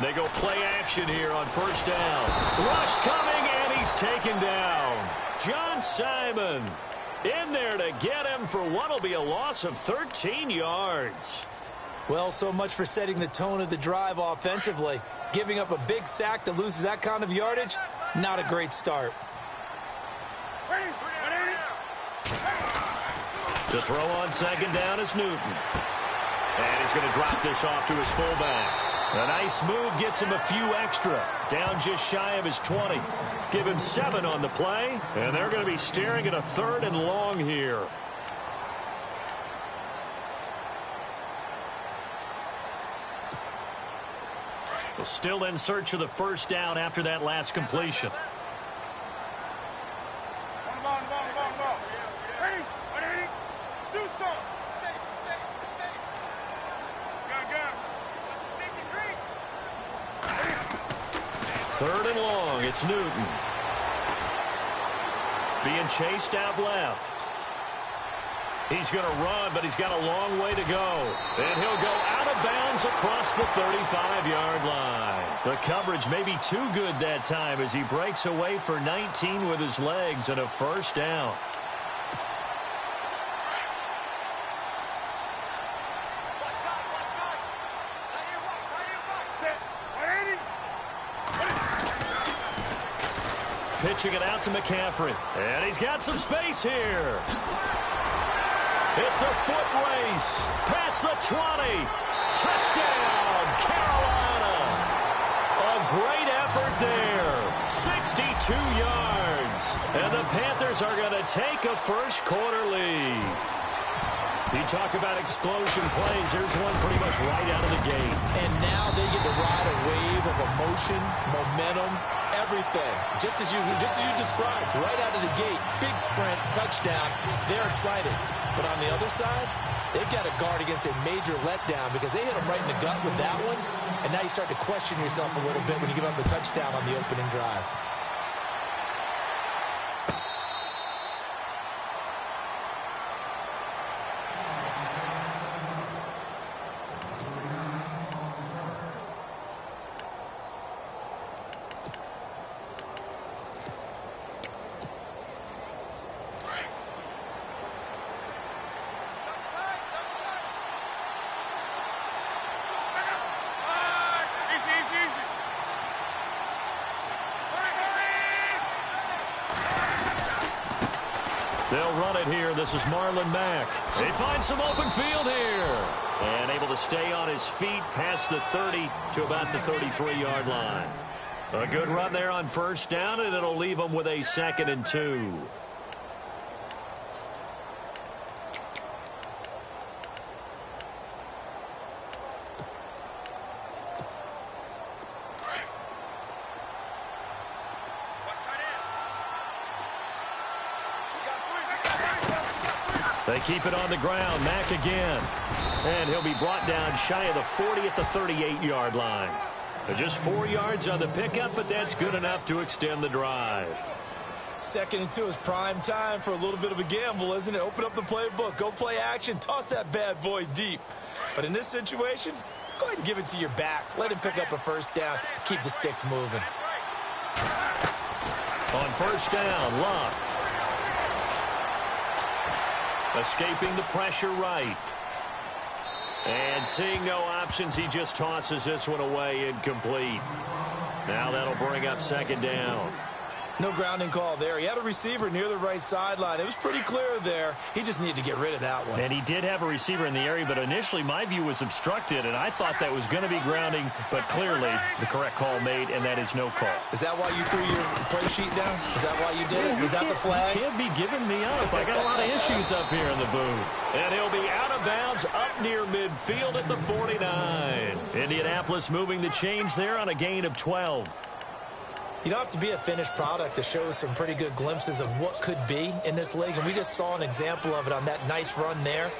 They go play action here on first down. Rush coming, and he's taken down. John Simon in there to get him for what will be a loss of 13 yards. Well, so much for setting the tone of the drive offensively. Giving up a big sack that loses that kind of yardage, not a great start. To throw on second down is Newton. And he's going to drop this off to his fullback. A nice move gets him a few extra. Down just shy of his 20. Give him 7 on the play. And they're going to be staring at a 3rd and long here. So still in search of the first down after that last completion. Third and long, it's Newton. Being chased out left. He's going to run, but he's got a long way to go. And he'll go out of bounds across the 35-yard line. The coverage may be too good that time as he breaks away for 19 with his legs and a first down. Pitching it out to McCaffrey. And he's got some space here. It's a foot race. Past the 20. Touchdown, Carolina. A great effort there. 62 yards. And the Panthers are going to take a first-quarter lead. You talk about explosion plays. Here's one pretty much right out of the gate. And now they get to ride a wave of emotion, momentum, everything. Just as you described, right out of the gate. Big sprint, touchdown. They're excited. But on the other side, they've got to guard against a major letdown because they hit them right in the gut with that one. And now you start to question yourself a little bit when you give up the touchdown on the opening drive. They'll run it here. This is Marlon Mack. They find some open field here. And able to stay on his feet past the 30 to about the 33-yard line. A good run there on first down, and it'll leave them with a 2nd and 2. They keep it on the ground. Mack again. And he'll be brought down shy of the 40 at the 38-yard line. Just 4 yards on the pickup, but that's good enough to extend the drive. 2nd and 2 is prime time for a little bit of a gamble, isn't it? Open up the playbook. Go play action. Toss that bad boy deep. But in this situation, go ahead and give it to your back. Let him pick up a first down. Keep the sticks moving. On first down, Locke. Escaping the pressure right. And seeing no options, he just tosses this one away incomplete. Now that'll bring up 2nd down. No grounding call there. He had a receiver near the right sideline. It was pretty clear there. He just needed to get rid of that one. And he did have a receiver in the area, but initially my view was obstructed, and I thought that was going to be grounding, but clearly the correct call made, and that is no call. Is that why you threw your play sheet down? Is that why you did it? Was that the flag? You can't be giving me up. I got a lot of issues up here in the booth. And he'll be out of bounds up near midfield at the 49. Indianapolis moving the chains there on a gain of 12. You don't have to be a finished product to show some pretty good glimpses of what could be in this league, and we just saw an example of it on that nice run there.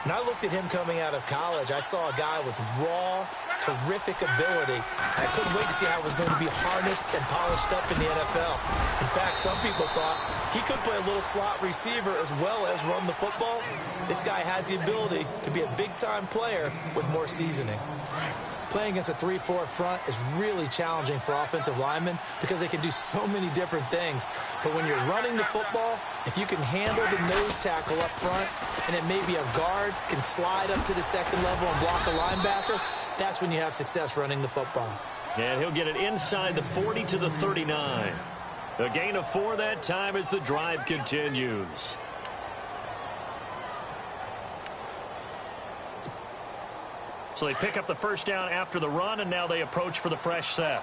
When I looked at him coming out of college, I saw a guy with raw, terrific ability. I couldn't wait to see how it was going to be harnessed and polished up in the NFL. In fact, some people thought he could play a little slot receiver as well as run the football. This guy has the ability to be a big-time player with more seasoning. Playing against a 3-4 front is really challenging for offensive linemen because they can do so many different things. But when you're running the football, if you can handle the nose tackle up front, and it may be a guard can slide up to the second level and block a linebacker, that's when you have success running the football. And he'll get it inside the 40 to the 39. A gain of 4 that time as the drive continues. So they pick up the first down after the run, and now they approach for the fresh set.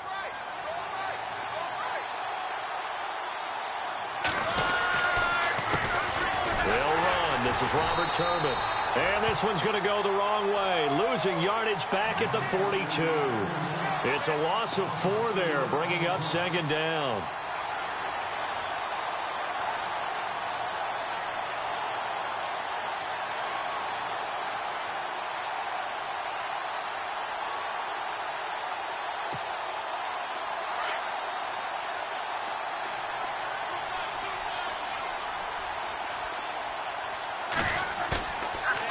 They'll run. This is Robert Turbin. And this one's going to go the wrong way, losing yardage back at the 42. It's a loss of 4 there, bringing up second down.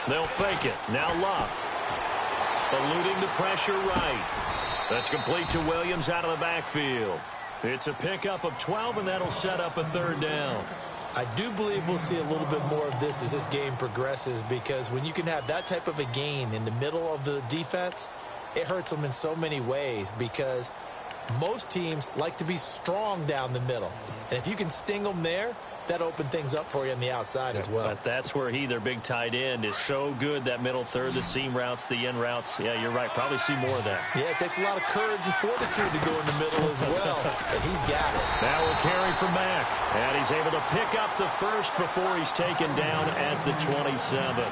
They'll fake it. Now Luck. Eluding the pressure right. That's complete to Williams out of the backfield. It's a pickup of 12, and that'll set up a third down. I do believe we'll see a little bit more of this as this game progresses, because when you can have that type of a gain in the middle of the defense, it hurts them in so many ways, because most teams like to be strong down the middle. And if you can sting them there, that opened things up for you on the outside as well. But that's where their big tight end, is so good, that middle third, the seam routes, the in routes. Yeah, you're right. Probably see more of that. Yeah, it takes a lot of courage and fortitude to go in the middle as well. But he's got it. Now we'll carry from Mack. And he's able to pick up the first before he's taken down at the 27.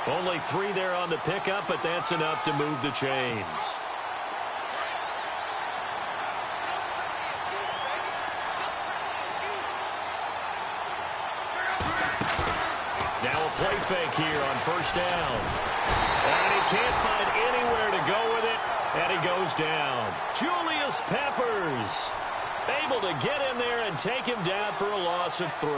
Only 3 there on the pickup, but that's enough to move the chains. Now a play fake here on first down. And he can't find anywhere to go with it, and he goes down. Julius Peppers able to get in there and take him down for a loss of 3.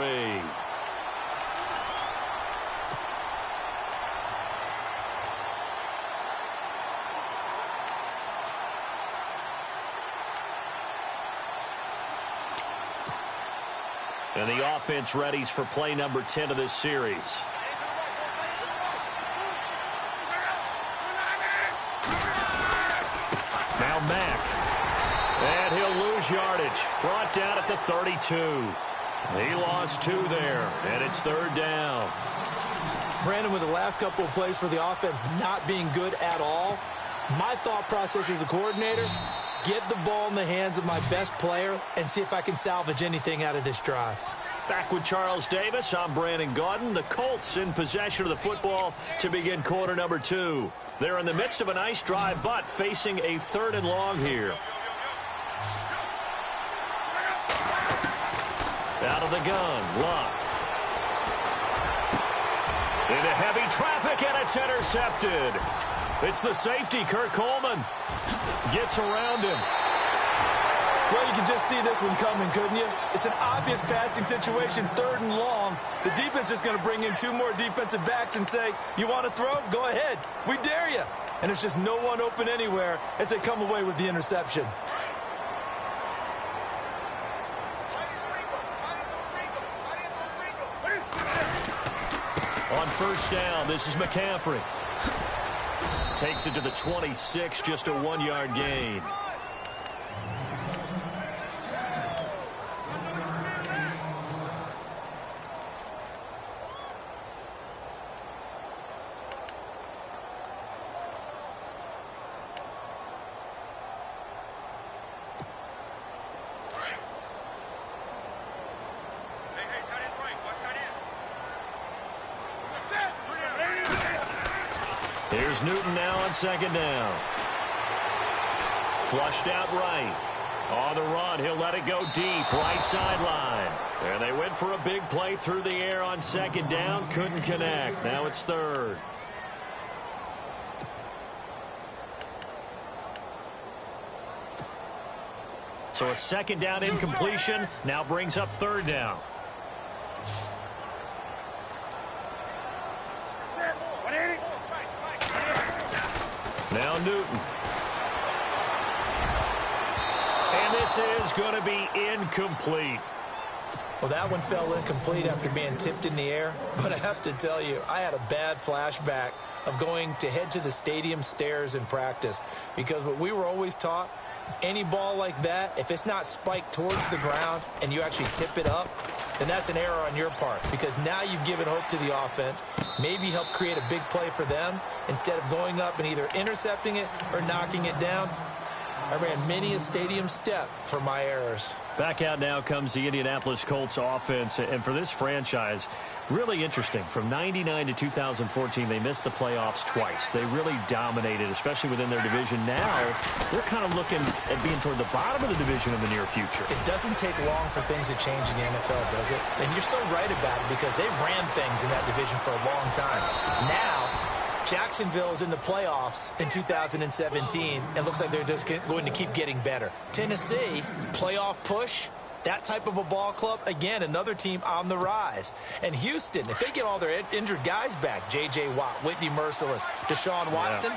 And the offense readies for play number 10 of this series. Now Mack. And he'll lose yardage. Brought down at the 32. He lost 2 there, and it's third down. Brandon, with the last couple of plays for the offense not being good at all, my thought process as a coordinator, get the ball in the hands of my best player and see if I can salvage anything out of this drive. Back with Charles Davis, I'm Brandon Gaudin. The Colts in possession of the football to begin quarter number 2. They're in the midst of a nice drive, but facing a 3rd and long here. Out of the gun, Luck. Into heavy traffic, and it's intercepted. It's the safety, Kurt Coleman. Gets around him. Well, you can just see this one coming, couldn't you? It's an obvious passing situation, 3rd and long. The defense is going to bring in 2 more defensive backs and say, you want to throw? Go ahead. We dare you. And there's just no one open anywhere as they come away with the interception. On first down, this is McCaffrey. Takes it to the 26, just a 1-yard gain. Here's Newton now on second down. Flushed out right. On the run, he'll let it go deep, right sideline. And they went for a big play through the air on second down. Couldn't connect. Now it's 3rd. So a second down incompletion now brings up third down. Now Newton. And this is going to be incomplete. Well, that one fell incomplete after being tipped in the air. But I have to tell you, I had a bad flashback of going to head to the stadium stairs in practice. Because what we were always taught, any ball like that, if it's not spiked towards the ground and you actually tip it up, then that's an error on your part. Because now you've given hope to the offense, maybe help create a big play for them, instead of going up and either intercepting it or knocking it down. I ran many a stadium step for my errors. Back out now comes the Indianapolis Colts offense. And for this franchise, really interesting. From 99 to 2014, they missed the playoffs twice. They really dominated, especially within their division. Now, they're kind of looking at being toward the bottom of the division in the near future. It doesn't take long for things to change in the NFL, does it? And you're so right about it because they ran things in that division for a long time. Now, Jacksonville is in the playoffs in 2017, and looks like they're just going to keep getting better. Tennessee, playoff push, that type of a ball club, again, another team on the rise. And Houston, if they get all their injured guys back, J.J. Watt, Whitney Merciless, Deshaun Watson,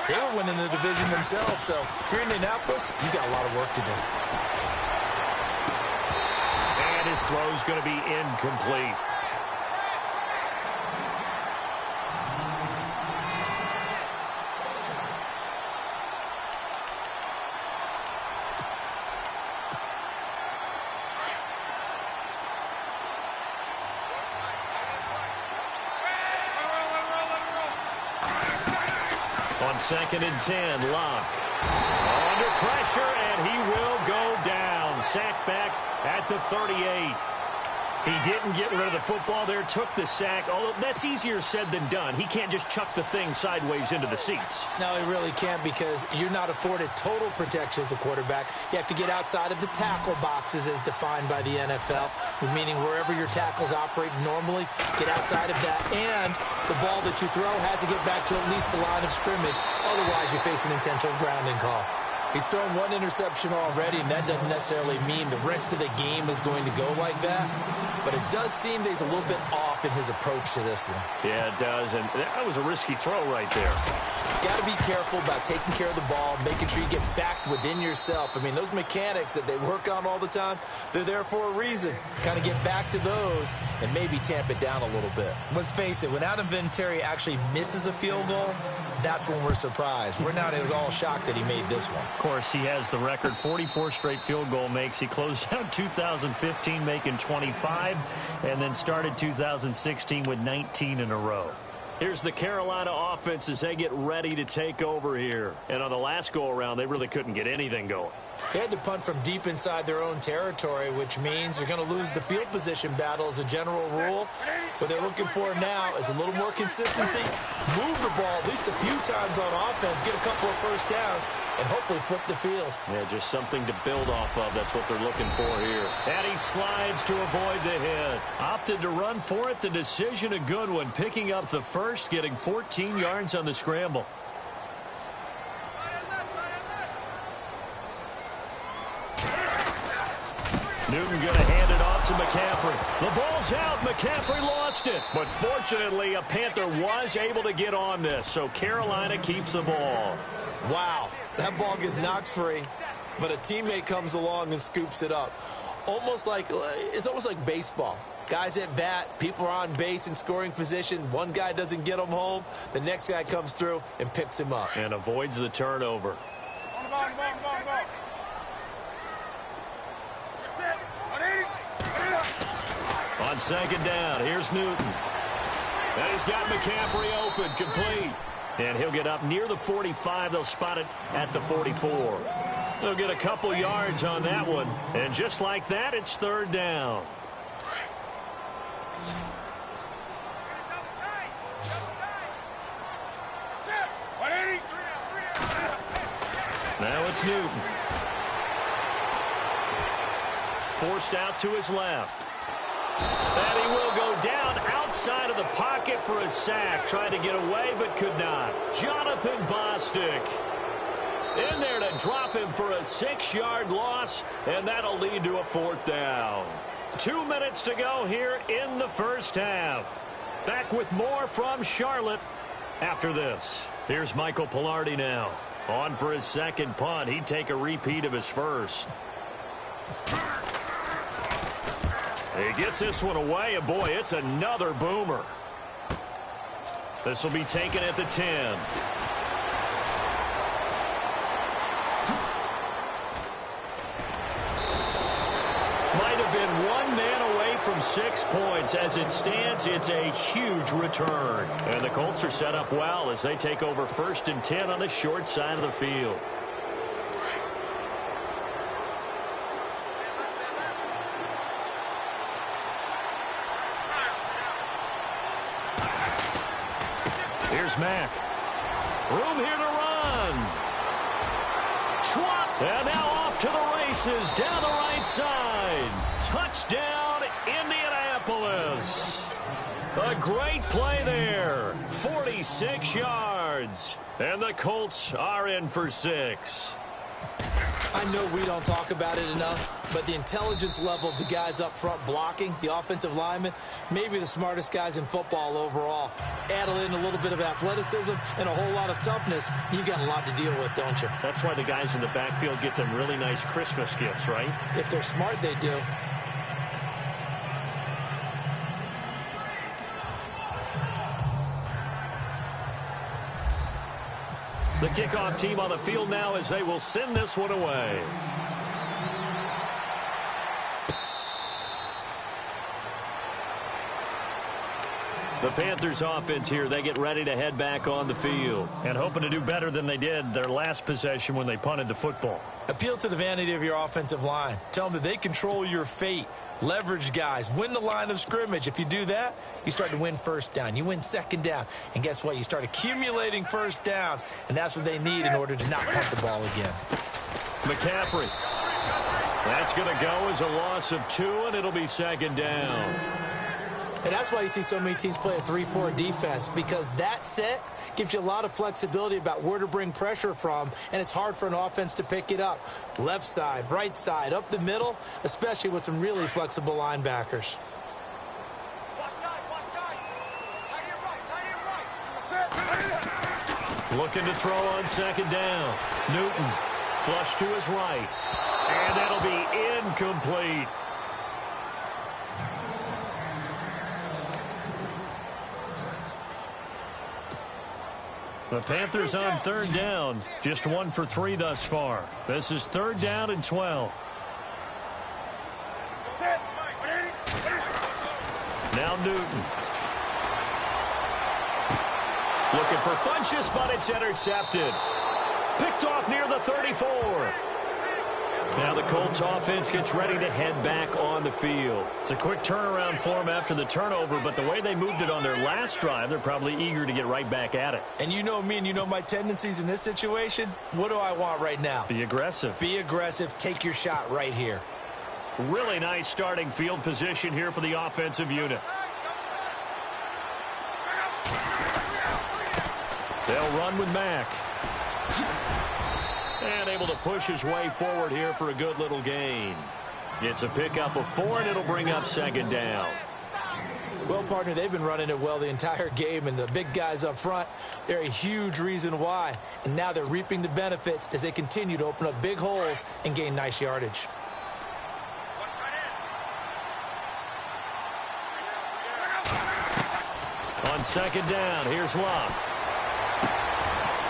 they were winning the division themselves. So if you're in Indianapolis, you've got a lot of work to do. And his throw's going to be incomplete. On 2nd and 10, Locke. Under pressure, and he will go down. Sacked back at the 38. He didn't get rid of the football there, took the sack. Although that's easier said than done. He can't just chuck the thing sideways into the seats. No, he really can't because you're not afforded total protection as a quarterback. You have to get outside of the tackle boxes as defined by the NFL, meaning wherever your tackles operate normally, get outside of that. And the ball that you throw has to get back to at least the line of scrimmage. Otherwise, you face an intentional grounding call. He's thrown one interception already, and that doesn't necessarily mean the rest of the game is going to go like that. But it does seem that he's a little bit off in his approach to this one. Yeah, it does, and that was a risky throw right there. Got to be careful about taking care of the ball, making sure you get back within yourself. I mean, those mechanics that they work on all the time, they're there for a reason. Kind of get back to those and maybe tamp it down a little bit. Let's face it, when Adam Vinatieri actually misses a field goal, that's when we're surprised. We're not as all shocked that he made this one. Of course, he has the record, 44 straight field goal makes. He closed out 2015 making 25, and then started 2016 with 19 in a row. Here's the Carolina offense as they get ready to take over here. And on the last go-around, they really couldn't get anything going. They had to punt from deep inside their own territory, which means they're going to lose the field position battle as a general rule. What they're looking for now is a little more consistency, move the ball at least a few times on offense, get a couple of first downs, and hopefully flip the field. Yeah, just something to build off of. That's what they're looking for here. And he slides to avoid the hit. Opted to run for it. The decision a good one. Picking up the first, getting 14 yards on the scramble. Newton going to hand it off to McCaffrey. The ball's out. McCaffrey lost it. But fortunately, a Panther was able to get on this. So Carolina keeps the ball. Wow, that ball gets knocked free, but a teammate comes along and scoops it up. It's almost like baseball. Guys at bat, people are on base in scoring position. One guy doesn't get him home. The next guy comes through and picks him up. And avoids the turnover. On second down, here's Newton. And he's got McCaffrey open, complete. And he'll get up near the 45. They'll spot it at the 44. They'll get a couple yards on that one. And just like that, it's third down. Now it's Newton. Forced out to his left. And he will go down outside of the pocket for a sack. Tried to get away, but could not. Jonathan Bostic. In there to drop him for a 6-yard loss, and that'll lead to a 4th down. 2 minutes to go here in the first half. Back with more from Charlotte after this. Here's Michael Pilardi now. On for his second punt. He'd take a repeat of his first. He gets this one away, and boy, it's another boomer. This will be taken at the 10. Might have been one man away from 6 points. As it stands, it's a huge return. And the Colts are set up well as they take over 1st and 10 on the short side of the field. Here's Mack. Room here to run. Swat. And now off to the races down the right side. Touchdown, Indianapolis. A great play there. 46 yards. And the Colts are in for 6. I know we don't talk about it enough, but the intelligence level of the guys up front blocking, the offensive linemen, maybe the smartest guys in football overall. Add in a little bit of athleticism and a whole lot of toughness, you've got a lot to deal with, don't you? That's why the guys in the backfield get them really nice Christmas gifts, right? If they're smart, they do. The kickoff team on the field now as they will send this one away. The Panthers offense here, they get ready to head back on the field and hoping to do better than they did their last possession when they punted the football. Appeal to the vanity of your offensive line. Tell them that they control your fate. Leverage guys. Win the line of scrimmage. If you do that, you start to win 1st down. You win 2nd down. And guess what? You start accumulating 1st downs. And that's what they need in order to not punt the ball again. McCaffrey. That's going to go as a loss of 2, and it'll be 2nd down. And that's why you see so many teams play a 3-4 defense, because that set gives you a lot of flexibility about where to bring pressure from, and it's hard for an offense to pick it up. Left side, right side, up the middle, especially with some really flexible linebackers. Looking to throw on 2nd down. Newton, flush to his right. And that'll be incomplete. The Panthers on 3rd down. Just 1 for 3 thus far. This is 3rd down and 12. Now Newton. Looking for Funchess, but it's intercepted. Picked off near the 34. Now the Colts offense gets ready to head back on the field. It's a quick turnaround for them after the turnover, but the way they moved it on their last drive, they're probably eager to get right back at it. And you know me and you know my tendencies in this situation. What do I want right now? Be aggressive. Be aggressive. Take your shot right here. Really nice starting field position here for the offensive unit. They'll run with Mack. And able to push his way forward here for a good little gain. It's a pickup of 4, and it'll bring up 2nd down. Well, partner, they've been running it well the entire game, and the big guys up front, they're a huge reason why. And now they're reaping the benefits as they continue to open up big holes and gain nice yardage. On 2nd down, here's Love.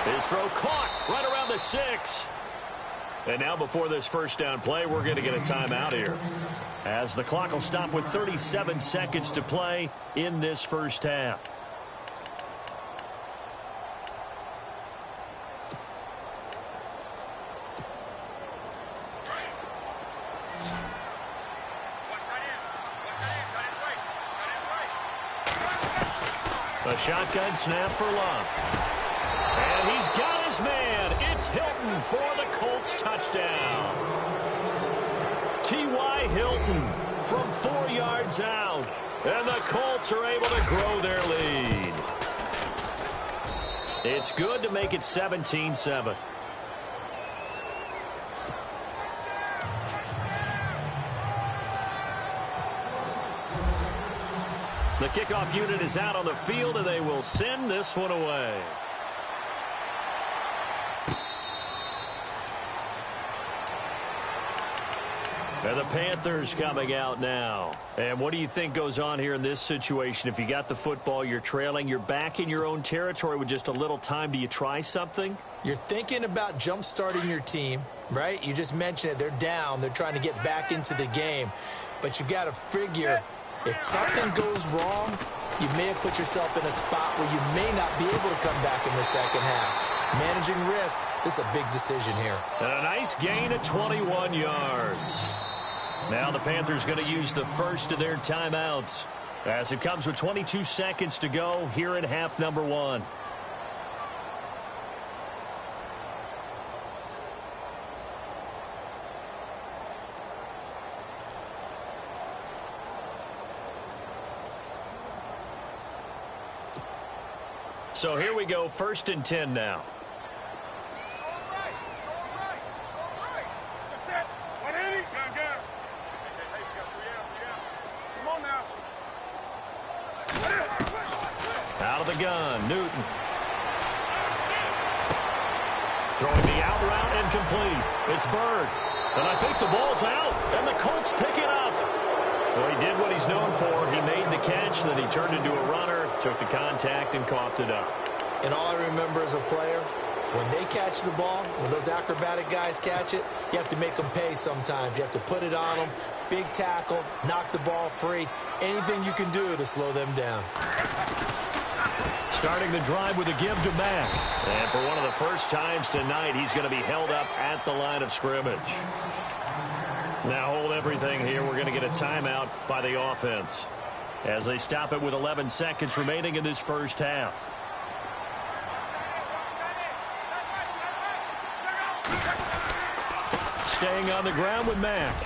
His throw caught right around the 6. And now before this 1st down play, we're going to get a timeout here, as the clock will stop with 37 seconds to play in this first half. A shotgun snap for Love. And he's got his man. It's Hilton for the Colts touchdown. T.Y. Hilton from 4 yards out. And the Colts are able to grow their lead. It's good to make it 17-7. Kickoff unit is out on the field, and they will send this one away. And the Panthers coming out now. And what do you think goes on here in this situation? If you got the football, you're trailing, you're back in your own territory with just a little time. Do you try something? You're thinking about jump-starting your team, right? You just mentioned it. They're down. They're trying to get back into the game. But you got to figure, if something goes wrong, you may have put yourself in a spot where you may not be able to come back in the second half. Managing risk, this is a big decision here. And a nice gain of 21 yards. Now the Panthers going to use the first of their timeouts as it comes with 22 seconds to go here in half number one. So here we go, 1st and 10 now. Out of the gun, Newton. Throwing the out route and complete. It's Bird. And I think the ball's out, and the Colts pick it up. Well, he did what he's known for. He made the catch, then he turned into a runner, took the contact, and coughed it up. And all I remember as a player, when they catch the ball, when those acrobatic guys catch it, you have to make them pay sometimes. You have to put it on them, big tackle, knock the ball free, anything you can do to slow them down. Starting the drive with a give to Mack. And for one of the first times tonight, he's going to be held up at the line of scrimmage. Now hold everything here. We're going to get a timeout by the offense as they stop it with 11 seconds remaining in this first half. Staying on the ground with Mack.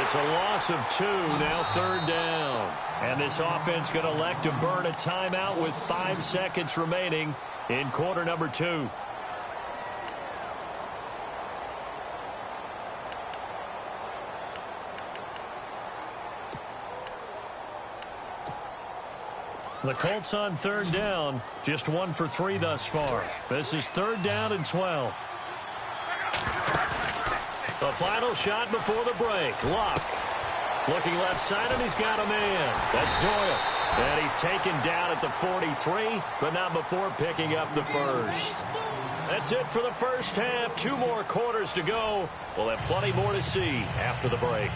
It's a loss of 2, now 3rd down. And this offense going to elect to burn a timeout with 5 seconds remaining in quarter number 2. The Colts on 3rd down, just 1 for 3 thus far. This is 3rd down and 12. The final shot before the break. Luck. Looking left side, and he's got a man. That's Doyle. And he's taken down at the 43, but not before picking up the first. That's it for the first half. 2 more quarters to go. We'll have plenty more to see after the break.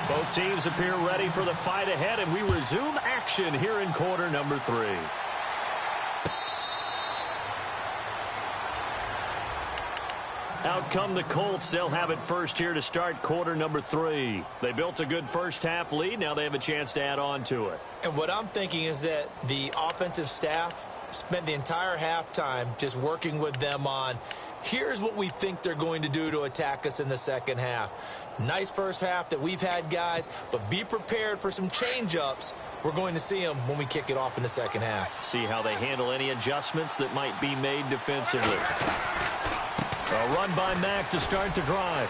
Both teams appear ready for the fight ahead, and we resume action here in quarter number 3. Out come the Colts. They'll have it first here to start quarter number 3. They built a good first half lead. Now they have a chance to add on to it. And what I'm thinking is that the offensive staff spent the entire halftime just working with them on, here's what we think they're going to do to attack us in the second half. Nice first half that we've had, guys, but be prepared for some change-ups. We're going to see them when we kick it off in the second half. See how they handle any adjustments that might be made defensively. A run by Mack to start the drive.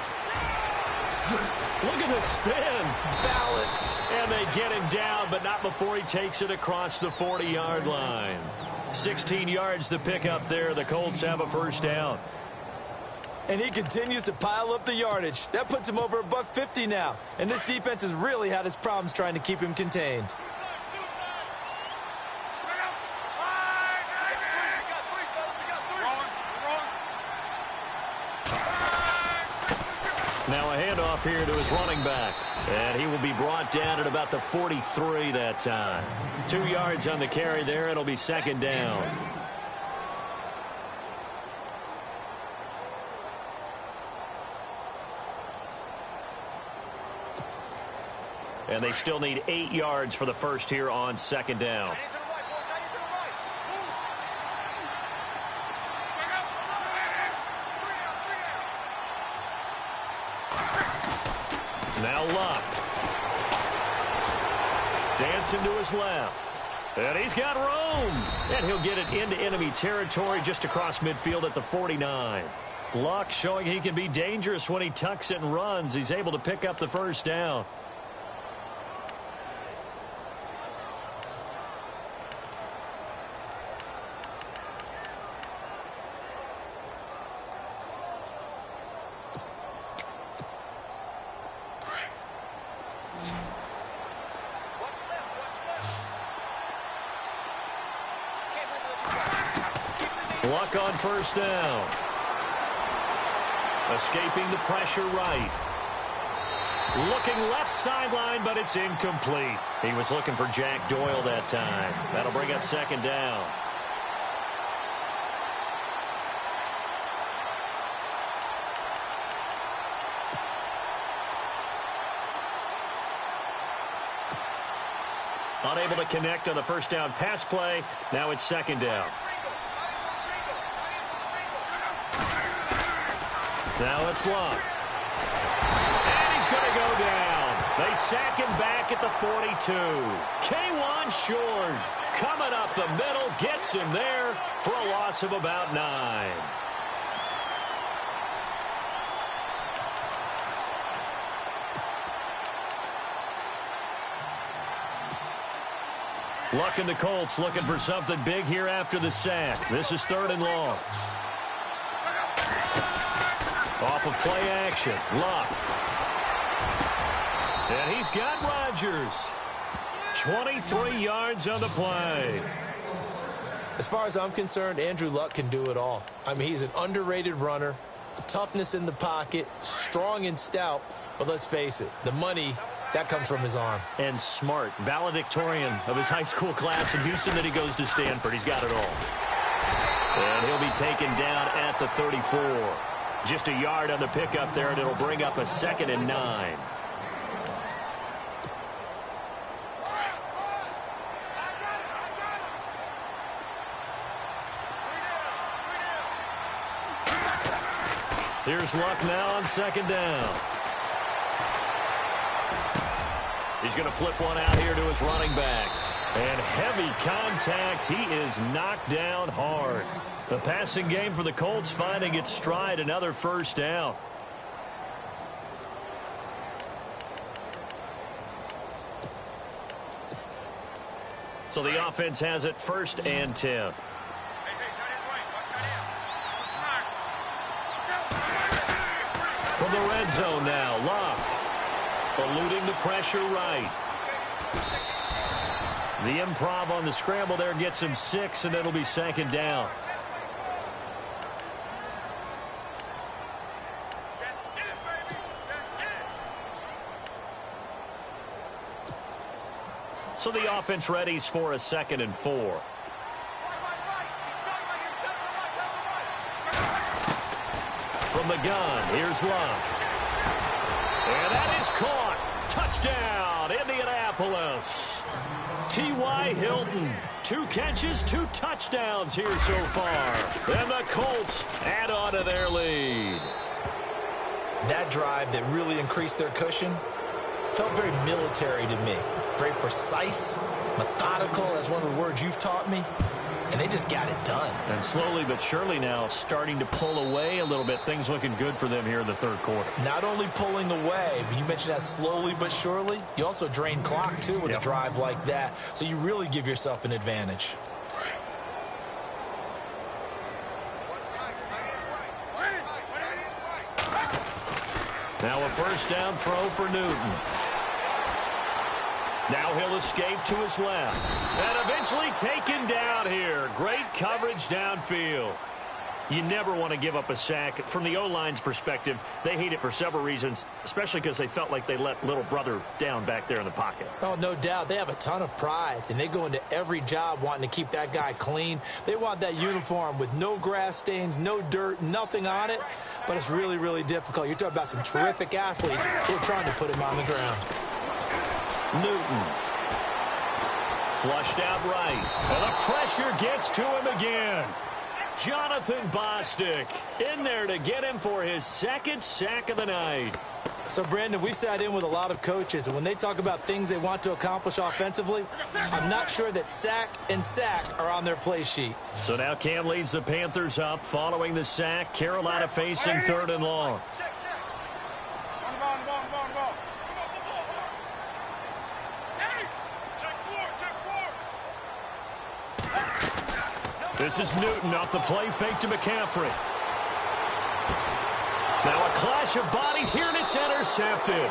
Look at the spin. Balance. And they get him down, but not before he takes it across the 40-yard line. 16 yards to pick up there. The Colts have a first down. And he continues to pile up the yardage. That puts him over $150 now. And this defense has really had its problems trying to keep him contained. Now a handoff here to his running back. And he will be brought down at about the 43 that time. 2 yards on the carry there. It'll be second down. And they still need 8 yards for the first here on second down. Now Luck. Dancing to his left. And he's got room. And he'll get it into enemy territory just across midfield at the 49. Luck showing he can be dangerous when he tucks it and runs. He's able to pick up the first down. Luck on first down. Escaping the pressure right. Looking left sideline, but it's incomplete. He was looking for Jack Doyle that time. That'll bring up second down. Unable to connect on the first down pass play. Now it's second down. Now it's Luck. And he's going to go down. They sack him back at the 42. K1 short. Coming up the middle. Gets him there for a loss of about 9. Luck and the Colts looking for something big here after the sack. This is 3rd and long. Off of play action. Luck. And he's got Rodgers. 23 yards on the play. As far as I'm concerned, Andrew Luck can do it all. I mean, he's an underrated runner. Toughness in the pocket. Strong and stout. But let's face it, the money, that comes from his arm. And smart. Valedictorian of his high school class in Houston. Then he goes to Stanford. He's got it all. And he'll be taken down at the 34. Just a yard on the pickup there, and it'll bring up a 2nd and 9. Here's Luck now on 2nd down. He's going to flip one out here to his running back. And heavy contact. He is knocked down hard. The passing game for the Colts finding its stride. Another first down. So the offense has it 1st and 10. From the red zone now, Luck. Eluding the pressure right. The improv on the scramble there gets him 6, and it'll be 2nd down. So the offense readies for a 2nd and 4. From the gun, here's Luck. And that is caught. Touchdown, Indianapolis. T.Y. Hilton, 2 catches, 2 touchdowns here so far. And the Colts add on to their lead. That drive that really increased their cushion felt very military to me. Very precise, methodical, that's one of the words you've taught me. And they just got it done. And slowly but surely now starting to pull away a little bit. Things looking good for them here in the 3rd quarter. Not only pulling away, but you mentioned that slowly but surely. You also drain clock, too, with a drive like that. So you really give yourself an advantage. Now a first down throw for Newton. Now he'll escape to his left. And eventually taken down here. Great coverage downfield. You never want to give up a sack. From the O-line's perspective, they hate it for several reasons, especially because they felt like they let little brother down back there in the pocket. Oh, no doubt. They have a ton of pride, and they go into every job wanting to keep that guy clean. They want that uniform with no grass stains, no dirt, nothing on it. But it's really, really difficult. You're talking about some terrific athletes who are trying to put him on the ground. Newton. Flushed out right. And the pressure gets to him again. Jonathan Bostic in there to get him for his 2nd sack of the night. So, Brandon, we've sat in with a lot of coaches, and when they talk about things they want to accomplish offensively, I'm not sure that sack and sack are on their play sheet. So now Cam leads the Panthers up following the sack. Carolina facing 3rd and long. This is Newton off the play fake to McCaffrey. Now a clash of bodies here, and it's intercepted.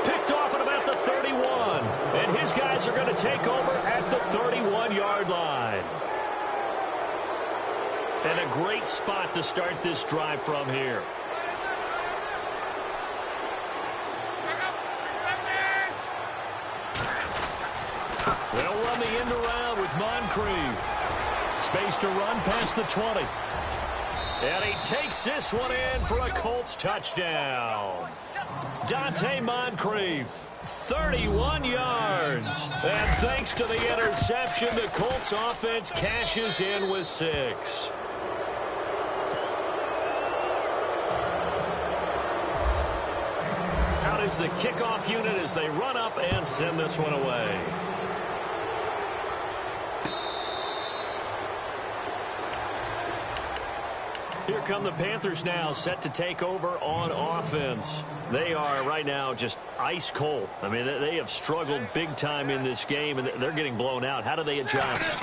Picked off at about the 31. And his guys are going to take over at the 31-yard line. And a great spot to start this drive from here. They'll run the end around with Moncrief. Space to run past the 20. And he takes this one in for a Colts touchdown. Dante Moncrief, 31 yards. And thanks to the interception, the Colts offense cashes in with 6. Out is the kickoff unit as they run up and send this one away. Here come the Panthers now, set to take over on offense. They are right now just ice cold. I mean, they have struggled big time in this game, and they're getting blown out. How do they adjust?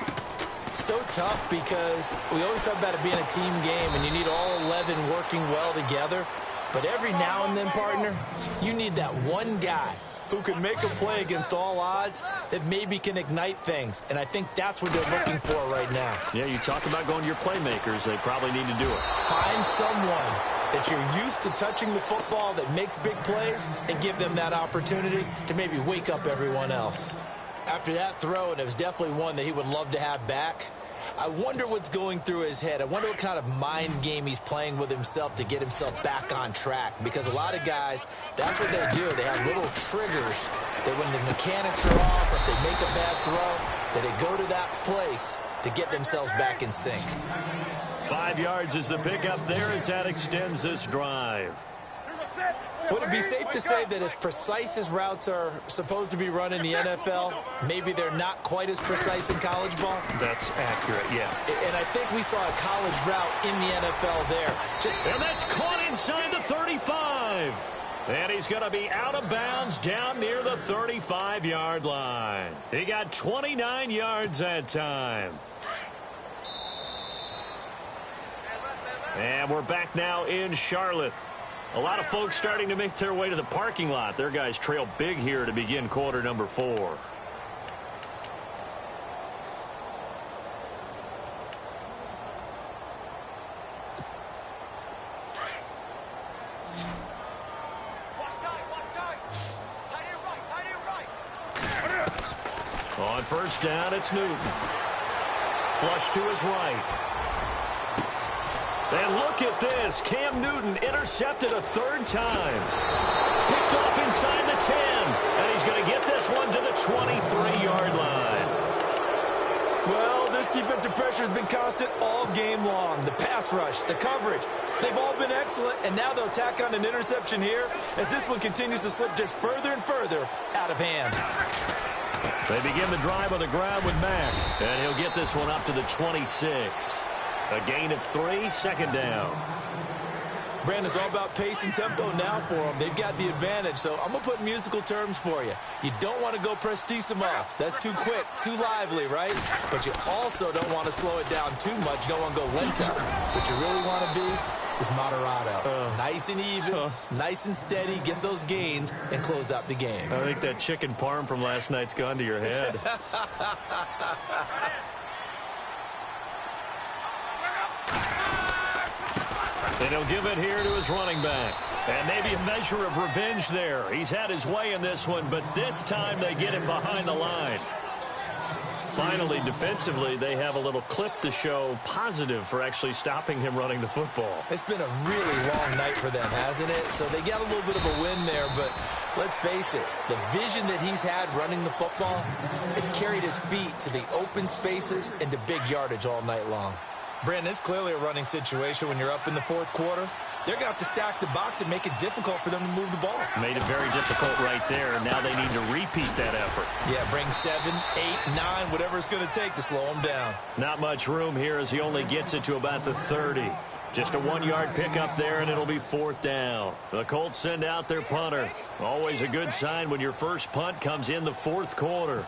So tough because we always talk about it being a team game, and you need all 11 working well together. But every now and then, partner, you need that one guy who can make a play against all odds that maybe can ignite things. And I think that's what they're looking for right now. Yeah, you talk about going to your playmakers. They probably need to do it. Find someone that you're used to touching the football that makes big plays and give them that opportunity to maybe wake up everyone else. After that throw, and it was definitely one that he would love to have back, I wonder what's going through his head. I wonder what kind of mind game he's playing with himself to get himself back on track. Because a lot of guys, that's what they do. They have little triggers that when the mechanics are off, if they make a bad throw, that they go to that place to get themselves back in sync. 5 yards is the pickup there as that extends this drive. Would it be safe to say that as precise as routes are supposed to be run in the NFL, maybe they're not quite as precise in college ball? That's accurate, yeah. And I think we saw a college route in the NFL there. And that's caught inside the 35. And he's going to be out of bounds down near the 35-yard line. He got 29 yards that time. And we're back now in Charlotte. A lot of folks starting to make their way to the parking lot. Their guys trail big here to begin quarter number 4. On first down, it's Newton. Flush to his right. And look at this. Cam Newton intercepted a 3rd time. Picked off inside the 10. And he's going to get this one to the 23-yard line. Well, this defensive pressure has been constant all game long. The pass rush, the coverage, they've all been excellent. And now they'll tack on an interception here as this one continues to slip just further and further out of hand. They begin the drive on the ground with Mack. And he'll get this one up to the 26. A gain of 3, second down. Brandon, it's all about pace and tempo now for them. They've got the advantage, so I'm going to put musical terms for you. You don't want to go prestissimo. That's too quick, too lively, right? But you also don't want to slow it down too much. You don't want to go lento. What you really want to be is moderato. Nice and even, nice and steady, get those gains, and close out the game. I think that chicken parm from last night's gone to your head. And he'll give it here to his running back. And maybe a measure of revenge there. He's had his way in this one, but this time they get him behind the line. Finally, defensively, they have a little clip to show positive for actually stopping him running the football. It's been a really long night for them, hasn't it? So they got a little bit of a win there, but let's face it, the vision that he's had running the football has carried his feet to the open spaces and to big yardage all night long. Brandon, it's clearly a running situation when you're up in the 4th quarter. they're going to have to stack the box and make it difficult for them to move the ball. Made it very difficult right there. Now they need to repeat that effort. Yeah, bring 7, 8, 9, whatever it's going to take to slow them down. Not much room here as he only gets it to about the 30. Just a 1-yard pickup there, and it'll be 4th down. The Colts send out their punter. Always a good sign when your first punt comes in the 4th quarter.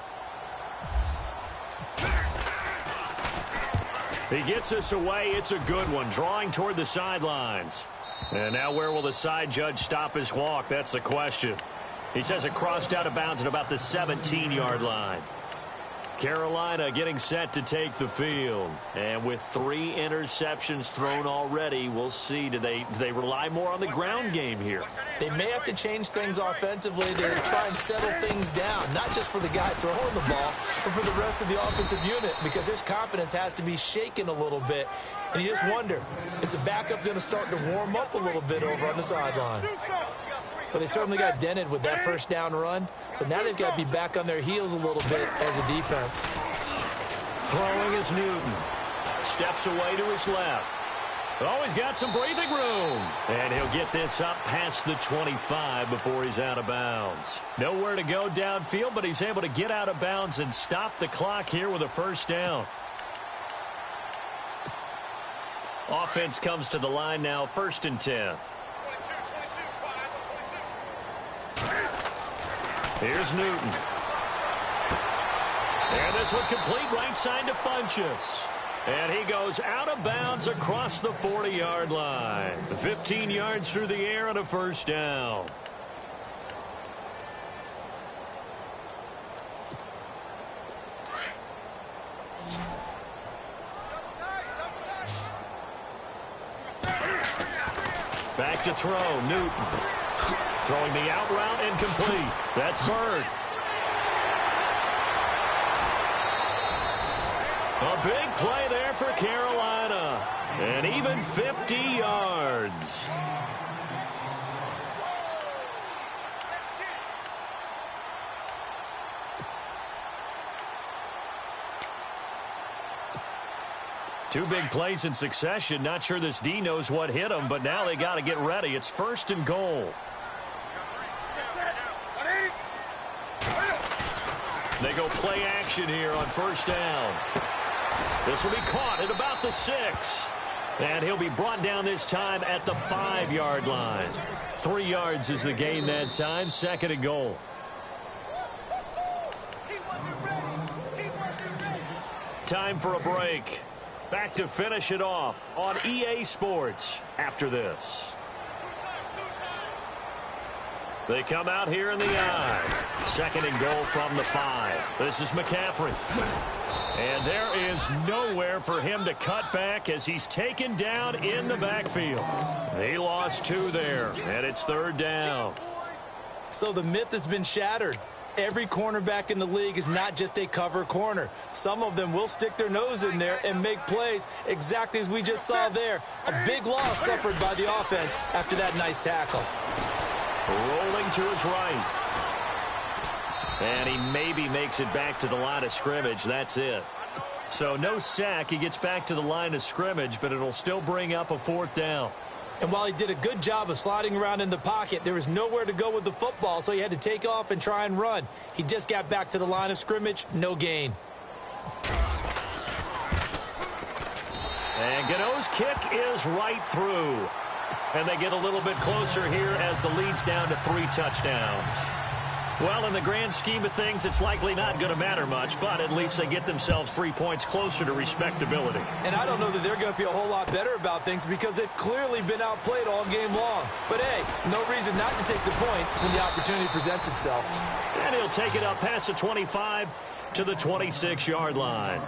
He gets us away. It's a good one, drawing toward the sidelines. And now where will the side judge stop his walk? That's the question. He says it crossed out of bounds at about the 17-yard line. Carolina getting set to take the field. And with 3 interceptions thrown already, we'll see. Do they rely more on the ground game here? They may have to change things offensively to try and settle things down, not just for the guy throwing the ball, but for the rest of the offensive unit, because his confidence has to be shaken a little bit. And you just wonder, is the backup going to start to warm up a little bit over on the sideline? But they certainly got dented with that first down run. So now they've got to be back on their heels a little bit as a defense. Throwing is Newton. Steps away to his left. Oh, he's got some breathing room. And he'll get this up past the 25 before he's out of bounds. Nowhere to go downfield, but he's able to get out of bounds and stop the clock here with a first down. Offense comes to the line now, 1st and 10. Here's Newton. And this one complete right side to Funchess. And he goes out of bounds across the 40-yard line. 15 yards through the air and a first down. Back to throw, Newton. Throwing the out route incomplete. That's Bird. A big play there for Carolina. And even 50 yards. Two big plays in succession. Not sure this D knows what hit him, but now they got to get ready. It's 1st and goal. They go play action here on first down. This will be caught at about the 6. And he'll be brought down this time at the 5-yard line. 3 yards is the gain that time. 2nd and goal. Time for a break. Back to finish it off on EA Sports after this. They come out here in the I. 2nd and goal from the 5. This is McCaffrey. And there is nowhere for him to cut back as he's taken down in the backfield. He lost 2 there, and it's 3rd down. So the myth has been shattered. Every cornerback in the league is not just a cover corner. Some of them will stick their nose in there and make plays exactly as we just saw there. A big loss suffered by the offense after that nice tackle. Rolling to his right. And he maybe makes it back to the line of scrimmage. That's it. So no sack. He gets back to the line of scrimmage, but it'll still bring up a 4th down. And while he did a good job of sliding around in the pocket, there was nowhere to go with the football, so he had to take off and try and run. He just got back to the line of scrimmage. No gain. And Gano's kick is right through. And they get a little bit closer here as the lead's down to 3 touchdowns. Well, in the grand scheme of things, it's likely not going to matter much, but at least they get themselves 3 points closer to respectability. And I don't know that they're going to feel a whole lot better about things because they've clearly been outplayed all game long. But, hey, no reason not to take the points when the opportunity presents itself. And he'll take it up past the 25 to the 26-yard line.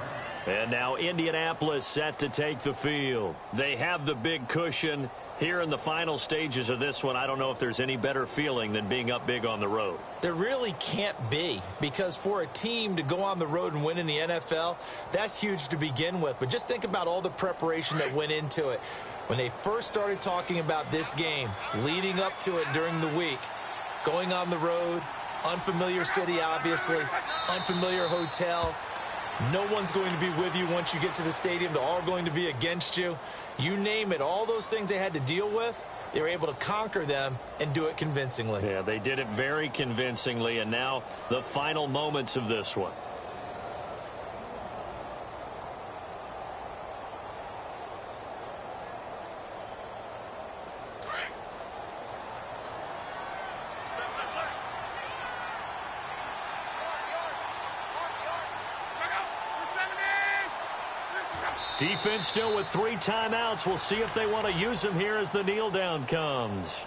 And now Indianapolis set to take the field. They have the big cushion. Here in the final stages of this one, I don't know if there's any better feeling than being up big on the road. There really can't be, because for a team to go on the road and win in the NFL, that's huge to begin with. But just think about all the preparation that went into it. When they first started talking about this game, leading up to it during the week, going on the road, unfamiliar city, obviously, unfamiliar hotel. No one's going to be with you once you get to the stadium. They're all going to be against you. You name it, all those things they had to deal with, they were able to conquer them and do it convincingly. Yeah, they did it very convincingly, and now the final moments of this one. Defense still with 3 timeouts. We'll see if they want to use them here as the kneel down comes.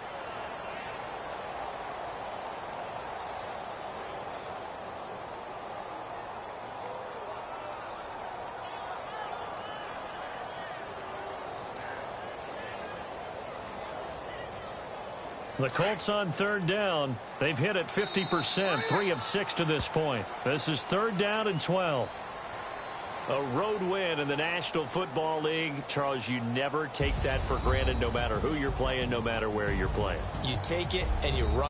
The Colts on 3rd down. They've hit it 50%, 3 of 6 to this point. This is 3rd down and 12. A road win in the National Football League. Charles, you never take that for granted, no matter who you're playing, no matter where you're playing. You take it and you run.